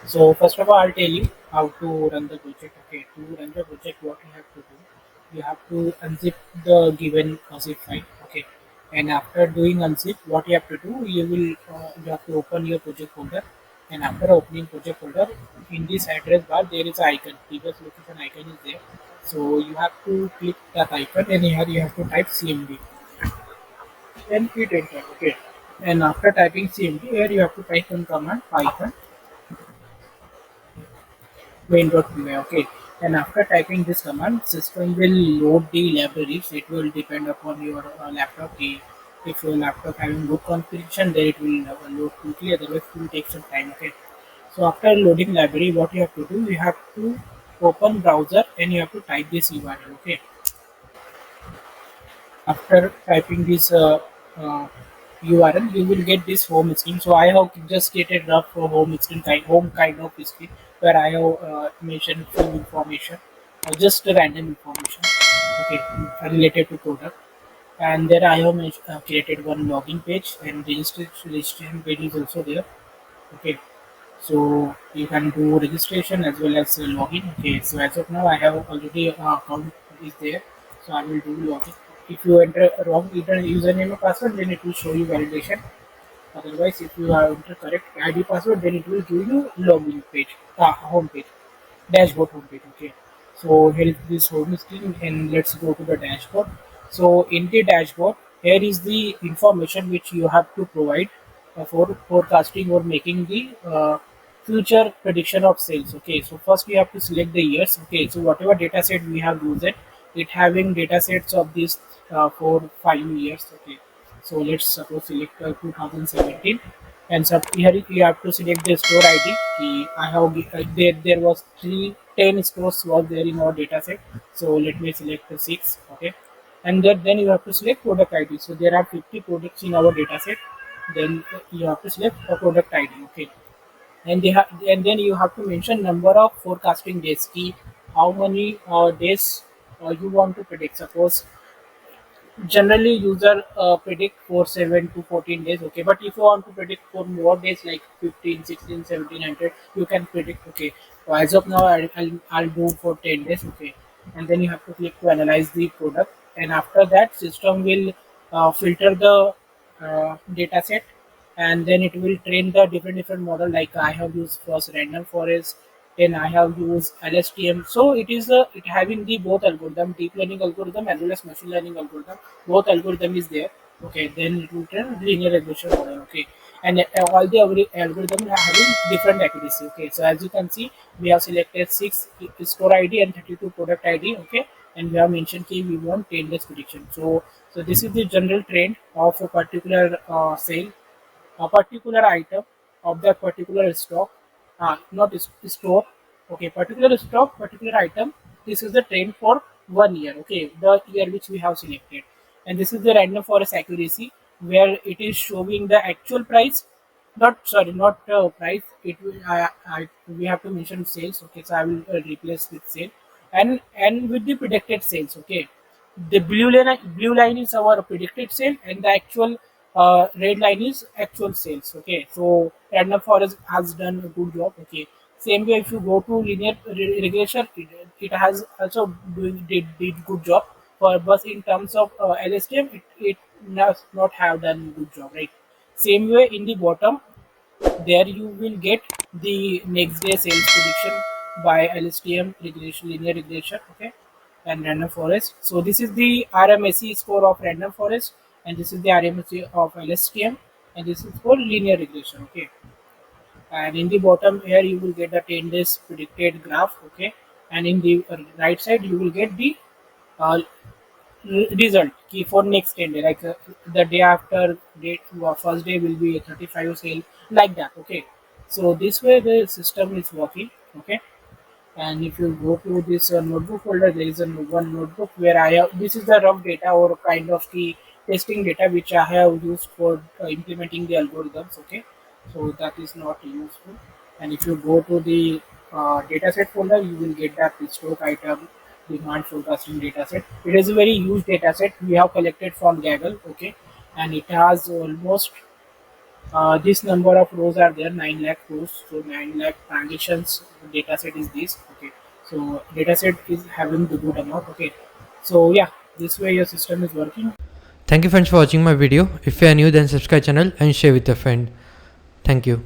So first of all, I'll tell you how to run the project. Okay, to run the project, what you have to do, you have to unzip the given zip file. Okay, and after doing unzip, what you have to do, you have to open your project folder, and after opening project folder, in this address bar there is an icon. Previous location icon is there, so you have to click that icon, and here you have to type CMD and hit enter. Okay, and after typing CMD, here you have to type one command Python main.py. Okay, and after typing this command, system will load the libraries. It will depend upon your laptop. If your laptop having good configuration, then it will load quickly. Otherwise, it will take some time. Okay, so after loading library, what you have to do, you have to open browser and you have to type this URL. Okay, after typing this URL, you will get this home screen. So I have just created rough home screen home kind of screen where I have mentioned few information, just random information, okay, related to product. And there I have created one login page and registration page is also there. Okay, so you can do registration as well as login. Okay, so as of now I have already account is there, so I will do login. If you enter wrong either username or password, then it will show you validation. Otherwise, if you have enter correct ID password, then it will give you login page, home page, dashboard homepage. Okay, so here is this home screen, and let's go to the dashboard. So in the dashboard, here is the information which you have to provide for forecasting or making the future prediction of sales. Okay, so first we have to select the years. Okay, so whatever data set we have used it having data sets of these for 5 years. Okay, so let's suppose select 2017, and here you have to select the store ID. I have there was 10 stores was there in our data set. So let me select the 6. Okay, and then you have to select product ID. So there are 50 products in our data set. Then you have to select a product ID. Okay, and then you have to mention number of forecasting days. How many days you want to predict. Suppose generally user predict for 7 to 14 days. Okay, but if you want to predict for more days like 15, 16, 1700, you can predict. Okay, so as of now I'll do for 10 days. Okay, and then you have to click to analyze the product, and after that system will filter the data set, and then it will train the different model. Like I have used first random forest, then I have used LSTM. So it having the both algorithm, deep learning algorithm as well as machine learning algorithm. Both algorithm is there. Okay, then it will train linear regression model. Okay, and all the algorithm are having different accuracy. Okay, so as you can see, we have selected 6 store ID and 32 product ID. Okay, and we have mentioned key we want 10 days prediction. So this is the general trend of a particular sale, a particular item of that particular stock, not store. Okay, particular stock, particular item. This is the trend for 1 year. Okay, the year which we have selected, and this is the random forest accuracy where it is showing the actual price. Not sorry, not price. It will. We have to mention sales. Okay, so I will replace with sale, and with the predicted sales. Okay, the blue line is our predicted sale, and the actual red line is actual sales. Okay, so random forest has done a good job. Okay, same way if you go to linear regression, it has also did good job. But in terms of LSTM, it does not have done good job, right? Same way in the bottom, there you will get the next day sales prediction by LSTM regression, linear regression, okay, and random forest. So this is the RMSE score of random forest, and this is the RMSE of LSTM, and this is for linear regression, okay. And in the bottom here you will get the 10 days predicted graph, okay, and in the right side you will get the uh, result key for next 10 day, like the day after date first day will be a 35 sale, like that. Okay, so this way the system is working. Okay, and if you go to this notebook folder, there is one notebook where I have, this is the rough data or kind of the testing data which I have used for implementing the algorithms. Okay, so that is not useful. And if you go to the dataset folder, you will get that stock item demand forecasting dataset. It is a very huge dataset we have collected from Gaggle. Okay, and it has almost This number of rows are there, 9 lakh rows. So 9 lakh transitions data set is this. Okay. So data set is having the good amount. Okay. So yeah, this way your system is working. Thank you friends for watching my video. If you are new, then subscribe channel and share with your friend. Thank you.